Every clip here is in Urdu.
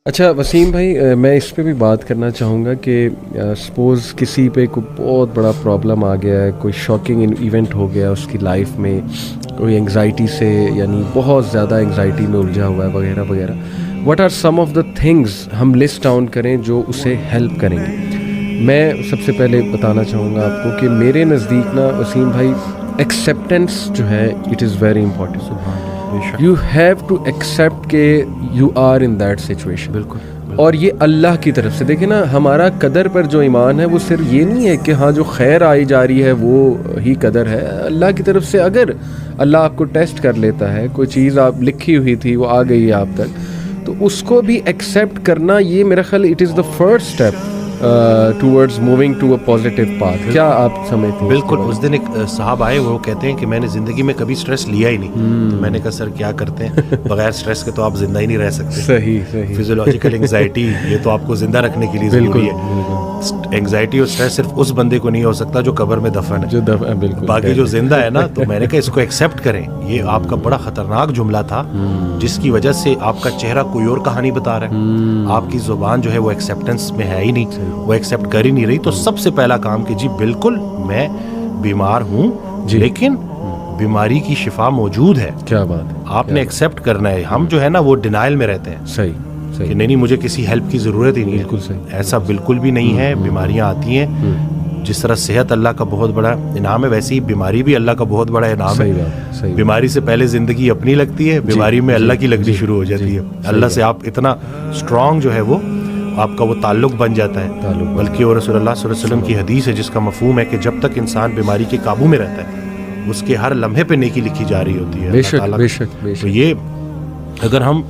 اچھا وسیم بھائی، میں اس پہ بھی بات کرنا چاہوں گا کہ سپوز کسی پہ کوئی بہت بڑا پرابلم آ گیا ہے، کوئی شاکنگ ایونٹ ہو گیا اس کی لائف میں، کوئی انگزائٹی سے یعنی بہت زیادہ انگزائٹی میں الجھا ہوا ہے وغیرہ وغیرہ. What are some of the things ہم لسٹ ڈاؤن کریں جو اسے ہیلپ کریں گے؟ میں سب سے پہلے بتانا چاہوں گا آپ کو کہ میرے نزدیک نا وسیم بھائی، ایکسیپٹنس جو ہے it is very important. You have to accept کہ you are in that situation. بالکل. اور یہ اللہ کی طرف سے دیکھیں نا، ہمارا قدر پر جو ایمان ہے وہ صرف یہ نہیں ہے کہ ہاں جو خیر آئی جا رہی ہے وہ ہی قدر ہے. اللہ کی طرف سے اگر اللہ آپ کو ٹیسٹ کر لیتا ہے، کوئی چیز آپ لکھی ہوئی تھی وہ آ گئی ہے آپ تک، تو اس کو بھی ایکسیپٹ کرنا، یہ میرا خیال it is the first step towards moving to a positive path. کیا آپ سمجھتے ہیں؟ بالکل. اس دن ایک صاحب آئے، وہ کہتے ہیں کہ میں نے زندگی میں کبھی سٹریس لیا ہی نہیں. تو میں نے کہا سر کیا کرتے ہیں؟ بغیر سٹریس کے تو آپ زندہ ہی نہیں رہ سکتے. صحیح. فزیولوجیکل انگزائٹی یہ تو آپ کو زندہ رکھنے کے لیے ضروری ہے. انگزائٹی اور سٹریس صرف اس بندے کو نہیں ہو سکتا جو قبر میں دفن ہے، بالکل. باقی جو زندہ ہے نا. تو میں نے کہا اس کو ایکسیپٹ کریں. یہ آپ کا بڑا خطرناک جملہ تھا جس کی وجہ سے آپ کا چہرہ کوئی اور کہانی بتا رہا ہے. آپ کی زبان جو ہے وہ ایکسیپٹنس میں ہے ہی نہیں، وہ ایکسیپٹ کر ہی نہیں رہی. تو سب سے پہلا کام کہ جی بالکل میں بیمار ہوں لیکن بیماری کی شفا موجود ہے. کیا بات ہے. آپ نے ایکسیپٹ کرنا ہے. ہم جو ہے نا وہ ڈینائل میں رہتے ہیں صحیح کہ نہیں مجھے کسی ہیلپ کی ضرورت ہی نہیں ہے. بالکل صحیح. ایسا بالکل بھی نہیں ہے. بیماریاں آتی ہیں. جس طرح صحت اللہ کا بہت بڑا انعام ہے، ویسے ہی بیماری بھی اللہ کا بہت بڑا انعام ہے. بیماری سے پہلے زندگی اپنی لگتی ہے، بیماری میں اللہ کی لگنی شروع ہو جاتی ہے. اللہ سے آپ اتنا اسٹرانگ جو ہے وہ آپ کا وہ تعلق بن جاتا ہے. بلکہ وہ رسول اللہ صلی اللہ علیہ وسلم کی حدیث ہے جس کا مفہوم ہے کہ جب تک انسان بیماری کے قابو میں رہتا ہے اس کے ہر لمحے پہ نیکی لکھی جا رہی ہوتی ہے. بے شک. تو یہ اگر ہم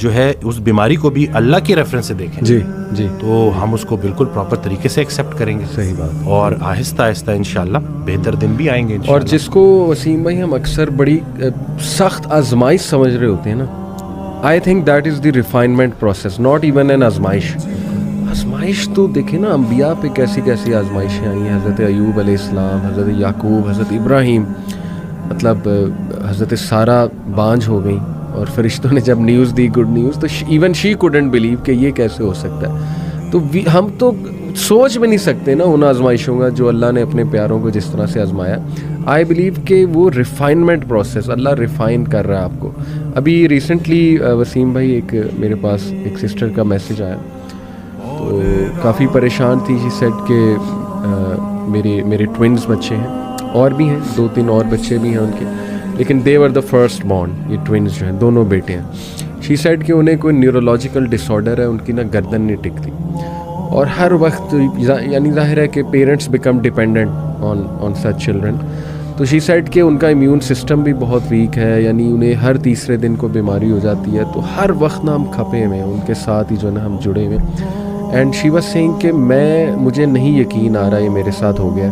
جو ہے اس بیماری کو بھی اللہ کے ریفرنس سے دیکھیں جی تو ہم اس کو بالکل پراپر طریقے سے ایکسیپٹ کریں گے. صحیح بات. اور آہستہ آہستہ انشاءاللہ بہتر دن بھی آئیں گے. اور جس کو وسیم بھائی ہم اکثر بڑی سخت آزمائش سمجھ رہے ہوتے ہیں نا، I think that is the refinement process, not even an آزمائش. آزمائش تو دیکھیں نا، انبیاء پہ کیسی کیسی آزمائشیں آئی ہیں. حضرت ایوب علیہ السلام، حضرت یعقوب، حضرت ابراہیم، مطلب حضرت سارہ بانجھ ہو گئیں اور فرشتوں نے جب نیوز دی، گڈ نیوز، تو ایون شی کوڈنٹ بلیو کہ یہ کیسے ہو سکتا ہے. تو ہم تو سوچ بھی نہیں سکتے نا ان آزمائشوں کا جو اللہ نے اپنے پیاروں کو جس طرح سے آزمایا. آئی بلیو کہ وہ ریفائنمنٹ پروسیس اللہ ریفائن کر رہا ہے آپ کو. ابھی ریسنٹلی وسیم بھائی ایک میرے پاس ایک سسٹر کا میسج آیا، تو کافی پریشان تھی. شی سیڈ کہ میرے ٹوئنز بچے ہیں، اور بھی ہیں 2-3 اور بچے بھی ہیں ان کے، لیکن دے ور دا فرسٹ بورن. یہ ٹوئنز جو ہیں دونوں بیٹے ہیں. شی سیڈ کہ انہیں کوئی نیورولوجیکل ڈس آرڈر ہے، ان کی نا گردن نہیں ٹکتی، اور ہر وقت یعنی ظاہر ہے کہ parents become dependent on such children. تو شی سیڈ کہ ان کا امیون سسٹم بھی بہت ویک ہے، یعنی انہیں ہر تیسرے دن کو بیماری ہو جاتی ہے. تو ہر وقت نا ہم کھپے ہوئے ہیں ان کے ساتھ ہی جو ہے نا ہم جڑے ہوئے. اینڈ شی واز سیئنگ کہ مجھے نہیں یقین آ رہا یہ میرے ساتھ ہو گیا،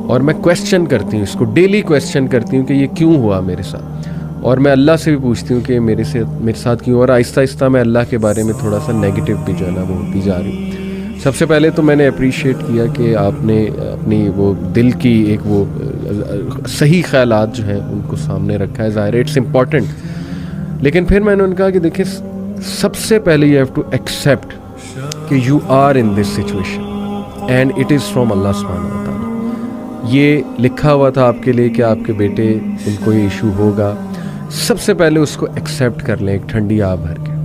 اور میں کویسچن کرتی ہوں اس کو، ڈیلی کویسچن کرتی ہوں کہ یہ کیوں ہوا میرے ساتھ، اور میں اللہ سے بھی پوچھتی ہوں کہ میرے ساتھ کیوں. اور آہستہ آہستہ میں اللہ کے بارے میں تھوڑا سا نیگیٹو بھی جو ہے نا وہ ہوتی جا رہی. سب سے پہلے تو میں نے اپریشیٹ کیا کہ آپ نے اپنی وہ دل کی ایک وہ صحیح خیالات جو ہیں ان کو سامنے رکھا ہے. ظاہر اٹس امپورٹنٹ. لیکن پھر میں نے ان کہا کہ دیکھیں سب سے پہلے یو ہیو ٹو ایکسیپٹ کہ you are in this situation and it is from Allah سبحانہ و تعالیٰ. یہ لکھا ہوا تھا آپ کے لیے کہ آپ کے بیٹے ان کو یہ ایشو ہوگا. سب سے پہلے اس کو ایکسیپٹ کر لیں ایک ٹھنڈی آب بھر کے.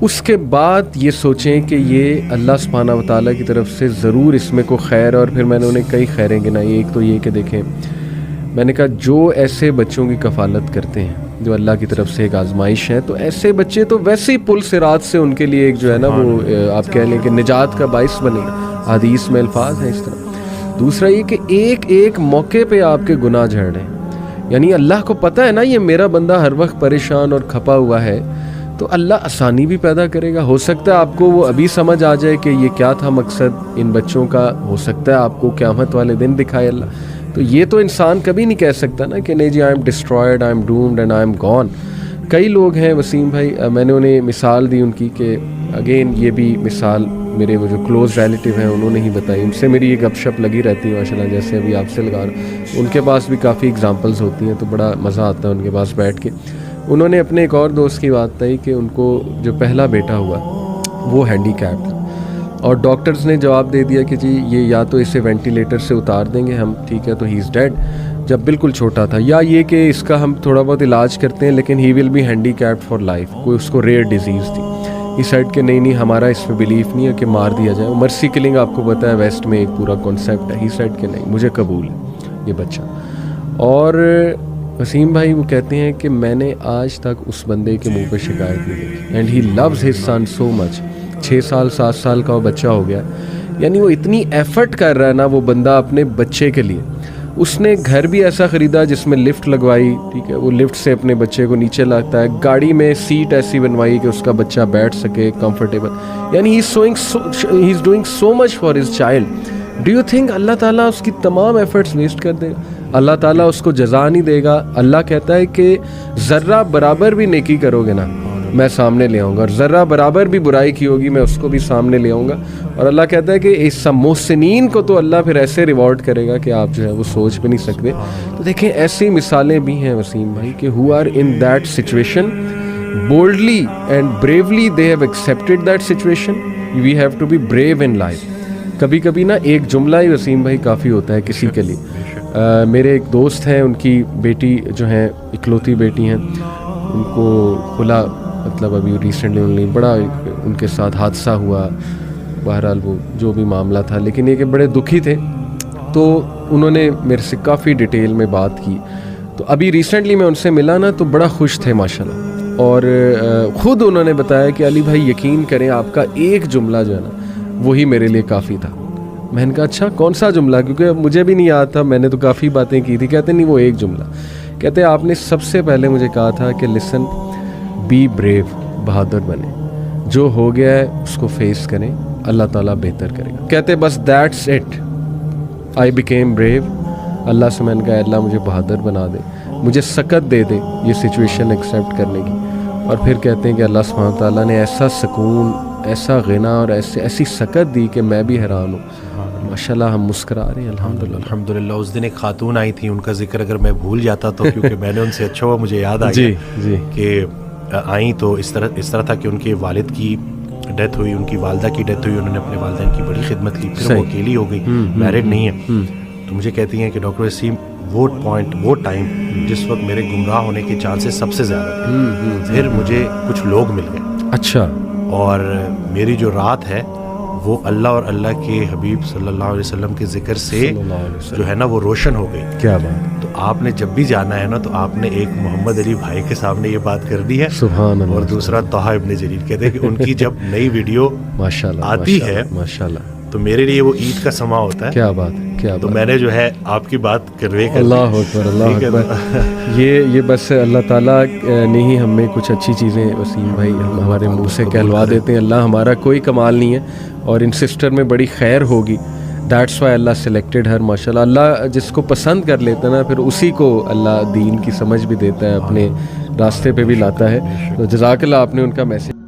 اس کے بعد یہ سوچیں کہ یہ اللہ سبحانہ و تعالیٰ کی طرف سے ضرور اس میں کوئی خیر. اور پھر میں نے انہیں کئی خیریں گنائی. ایک تو یہ کہ دیکھیں، میں نے کہا جو ایسے بچوں کی کفالت کرتے ہیں جو اللہ کی طرف سے ایک آزمائش ہے، تو ایسے بچے تو ویسے ہی پل صراط سے ان کے لیے ایک جو ہے نا وہ آپ کہہ لیں کہ نجات کا باعث بنے گا. حدیث میں الفاظ ہیں اس طرح. دوسرا یہ کہ ایک ایک موقع پہ آپ کے گناہ جھڑ رہے ہیں. یعنی اللہ کو پتہ ہے نا یہ میرا بندہ ہر وقت پریشان اور کھپا ہوا ہے، تو اللہ آسانی بھی پیدا کرے گا. ہو سکتا ہے آپ کو وہ ابھی سمجھ آ جائے کہ یہ کیا تھا مقصد ان بچوں کا. ہو سکتا ہے آپ کو قیامت والے دن دکھائے اللہ. تو یہ تو انسان کبھی نہیں کہہ سکتا نا کہ نہیں جی I am destroyed, I am doomed and I am gone. کئی لوگ ہیں وسیم بھائی، میں نے انہیں مثال دی ان کی کہ اگین یہ بھی مثال میرے وہ جو کلوز ریلیٹیو ہیں انہوں نے ہی بتائی. ان سے میری یہ گپ شپ لگی رہتی ہے ماشاء اللہ، جیسے ابھی آپ سے لگا رہا. ان کے پاس بھی کافی ایگزامپلز ہوتی ہیں تو بڑا مزہ آتا ہے ان کے پاس بیٹھ کے. انہوں نے اپنے ایک اور دوست کی بات بتائی کہ ان کو جو پہلا بیٹا ہوا وہ ہینڈی کیپ تھا اور ڈاکٹرز نے جواب دے دیا کہ جی یہ یا تو اسے وینٹیلیٹر سے اتار دیں گے ہم, ٹھیک ہے, تو ہی از ڈیڈ, جب بالکل چھوٹا تھا, یا یہ کہ اس کا ہم تھوڑا بہت علاج کرتے ہیں لیکن he will be handicapped for life, کوئی اس کو ریئر ڈیزیز تھی. ہی سیڈ کہ نہیں ہمارا اس میں بلیف نہیں ہے کہ مار دیا جائے. مرسی کلنگ آپ کو پتہ ہے ویسٹ میں ایک پورا کانسیپٹ ہے. ہی سیڈ کہ نہیں مجھے قبول ہے یہ بچہ. اور وسیم بھائی وہ کہتے ہیں کہ میں نے آج تک اس بندے کے منہ پہ شکایت نہیں دیکھی, and he loves his son so much. 6 سال 7 سال کا وہ بچہ ہو گیا, یعنی وہ اتنی ایفرٹ کر رہا ہے نا وہ بندہ اپنے بچے کے لیے. اس نے گھر بھی ایسا خریدا جس میں لفٹ لگوائی, ٹھیک ہے, وہ لفٹ سے اپنے بچے کو نیچے لاتا ہے, گاڑی میں سیٹ ایسی بنوائی کہ اس کا بچہ بیٹھ سکے کمفرٹیبل, یعنی he is doing so much for his child. Do you think Allah تعالیٰ اس کی تمام ایفرٹس ویسٹ کر دے گا؟ اللہ تعالیٰ اس کو جزا نہیں دے گا. اللہ کہتا ہے کہ ذرہ برابر بھی نیکی کرو گے نا میں سامنے لے آؤں گا, اور ذرہ برابر بھی برائی کی ہوگی میں اس کو بھی سامنے لے آؤں گا. اور اللہ کہتا ہے کہ اس محسنین کو تو اللہ پھر ایسے ریوارڈ کرے گا کہ آپ جو ہے وہ سوچ بھی نہیں سکتے. تو دیکھیں ایسی مثالیں بھی ہیں وسیم بھائی کہ who are in that situation boldly and bravely they have accepted that situation. We have to be brave in life. کبھی کبھی نا ایک جملہ ہی وسیم بھائی کافی ہوتا ہے کسی کے لیے. میرے ایک دوست ہیں, ان کی بیٹی جو ہیں اکلوتی بیٹی ہیں, ان کو کھلا مطلب ابھی ریسنٹلی بڑا ان کے ساتھ حادثہ ہوا, بہرحال وہ جو بھی معاملہ تھا, لیکن یہ کہ بڑے دکھی تھے. تو انہوں نے میرے سے کافی ڈیٹیل میں بات کی. تو ابھی ریسنٹلی میں ان سے ملا نا تو بڑا خوش تھے ماشاءاللہ, اور خود انہوں نے بتایا کہ علی بھائی یقین کریں آپ کا ایک جملہ جو ہے نا وہی میرے لیے کافی تھا. میں نے کہا اچھا کون سا جملہ, کیونکہ مجھے بھی نہیں یاد تھا, میں نے تو کافی باتیں کی تھی. کہتے نہیں وہ ایک جملہ, کہتے آپ نے سب سے پہلے مجھے کہا تھا کہ لسن بی بریو, بہادر بنے, جو ہو گیا ہے اس کو فیس کریں, اللہ تعالیٰ بہتر کرے گا. کہتے بس that's it, I became brave. Allah سے میں نے کہا اللہ مجھے بہادر بنا دے, مجھے سکت دے دے یہ سچویشن ایکسیپٹ کرنے کی. اور پھر کہتے ہیں کہ اللہ سبحانہ تعالیٰ نے ایسا سکون, ایسا غنا اور ایسی سکت دی کہ میں بھی حیران ہوں. ماشاءاللہ ہم مسکرا رہے ہیں الحمدللہ. اس دن ایک خاتون آئی تھی, ان کا ذکر اگر میں بھول جاتا تو کیونکہ میں نے ان سے اچھا ہوا مجھے یاد آ گیا جی کہ آئیں تو اس طرح تھا کہ ان کے والد کی ڈیتھ ہوئی, ان کی والدہ کی ڈیتھ ہوئی, انہوں نے اپنے والدین کی بڑی خدمت کی, پھر وہ اکیلی ہو گئی, میرڈ نہیں ہے. تو مجھے کہتی ہیں کہ ڈاکٹر وسیم وہ ٹائم جس وقت میرے گمراہ ہونے کے چانسز سب سے زیادہ تھے, پھر مجھے کچھ لوگ مل گئے. اچھا. اور میری جو رات ہے وہ اللہ اور اللہ کے حبیب صلی اللہ علیہ وسلم کے ذکر سے جو ہے نا وہ روشن ہو گئی. کیا بات. تو آپ نے جب بھی جانا ہے نا تو آپ نے ایک محمد علی بھائی کے سامنے یہ بات کر دی ہے, سبحان اللہ. اور دوسرا طہ ابن جریر. کہتے ہیں کہ ان کی جب نئی ویڈیو ماشاءاللہ آتی ہے ماشاءاللہ تو میرے لیے وہ عید کا سما ہوتا ہے. کیا بات ہے, کیا بات. تو میں نے جو ہے آپ کی بات کروے کر اللہ اکبر, اللہ اکبر. یہ بس اللہ تعالیٰ نے ہی ہمیں کچھ اچھی چیزیں وسیم بھائی ہمارے منہ سے کہلوا دیتے ہیں. اللہ ہمارا کوئی کمال نہیں ہے, اور ان سسٹر میں بڑی خیر ہوگی. دیٹس وائی اللہ سلیکٹڈ ہر. ماشاءاللہ اللہ جس کو پسند کر لیتا ہے نا پھر اسی کو اللہ دین کی سمجھ بھی دیتا ہے, اپنے راستے پہ بھی لاتا ہے. تو جزاک اللہ, آپ نے ان کا میسج